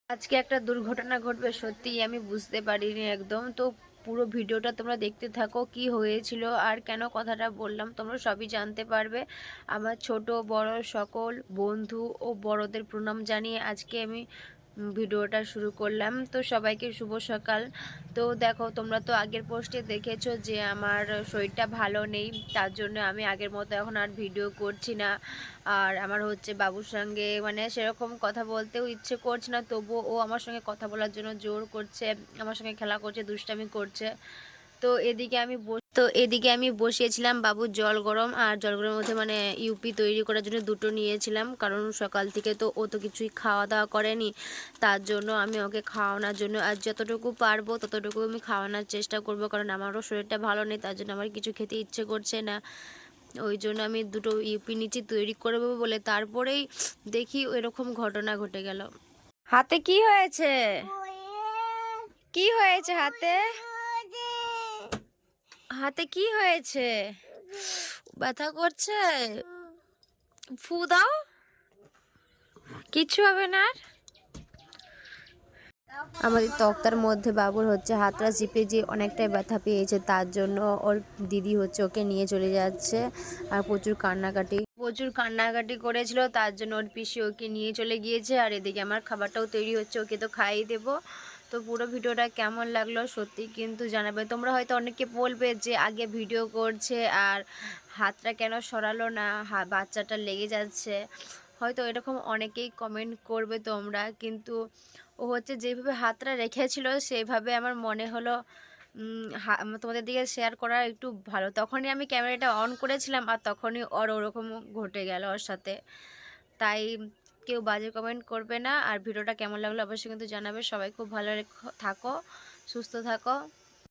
আজকে একটা দুর্ঘটনা ঘটবে সত্যিই আমি বুঝতে পারিনি একদম। তো পুরো ভিডিওটা তোমরা দেখতে থাকো, কি হয়েছিল আর কেন কথাটা বললাম তোমরা সবই জানতে পারবে। আমার ছোট বড় সকল বন্ধু ও বড়দের প্রণাম জানিয়ে আজকে আমি ভিডিওটা শুরু করলাম। তো সবাইকে শুভ সকাল। তো দেখো, তোমরা তো আগের পোস্টে দেখেছো যে আমার শরীরটা ভালো নেই, তার জন্য আমি আগের মতো এখন আর ভিডিও করছি না। আর আমার হচ্ছে বাবুর সঙ্গে মানে সেরকম কথা বলতেও ইচ্ছে করছে না, তবুও ও আমার সঙ্গে কথা বলার জন্য জোর করছে, আমার সঙ্গে খেলা করছে, দুষ্টামি করছে। তো এদিকে আমি বসিয়েছিলাম বাবুর জল গরম, আর জল গরমের মধ্যে মানে ইউপি তৈরি করার জন্য দুটো নিয়েছিলাম, কারণ সকাল থেকে তো ও তো কিছুই খাওয়া দাওয়া করেনি। তার জন্য আমি ওকে খাওয়ানোর জন্য আর যতটুকু পারবো ততটুকু আমি খাওয়ানোর চেষ্টা করব, কারণ আমারও শরীরটা ভালো নেই, তার জন্য আমার কিছু খেতে ইচ্ছে করছে না। ওই জন্য আমি দুটো ইউপি নিচে তৈরি করবো বলে তারপরেই দেখি এরকম ঘটনা ঘটে গেল। হাতে কি হয়েছে? কি হয়েছে হাতে? হাতে কি হয়েছে? ব্যথা করছে? ফু দাও, কিচ্ছু হবে না আর। আমাদের তক্তার মধ্যে বাবুর হচ্ছে হাতটা চিপে যে অনেকটাই ব্যথা পেয়েছে, তার জন্য ওর দিদি হচ্ছে ওকে নিয়ে চলে যাচ্ছে। আর প্রচুর কান্নাকাটি করেছিল, তার জন্য ওর পিসি ওকে নিয়ে চলে গিয়েছে। আর এদিকে আমার খাবারটাও তৈরি হচ্ছে, ওকে তো খাইয়ে দেবো। তো পুরো ভিডিওটা কেমন লাগলো সত্যি কিন্তু জানাবে। তোমরা হয়তো অনেকে বলবে যে আগে ভিডিও করছে আর হাতটা কেন সরালো না, বাচ্চাটা লেগে যাচ্ছে, হয়তো এরকম অনেকেই কমেন্ট করবে তোমরা। কিন্তু ও হচ্ছে যেভাবে হাতটা রেখেছিল সেইভাবে আমার মনে হলো তোমাদের দিকে শেয়ার করা একটু ভালো। তখনই আমি ক্যামেরাটা অন করেছিলাম আর তখনই ওরকম ঘটে গেল ওর সাথে। তাই কেউ বাজে কমেন্ট করবে না। আর ভিডিওটা কেমন লাগলো অবশ্যই কিন্তু জানাবে। সবাই খুব ভালো থাকো, সুস্থ থাকো।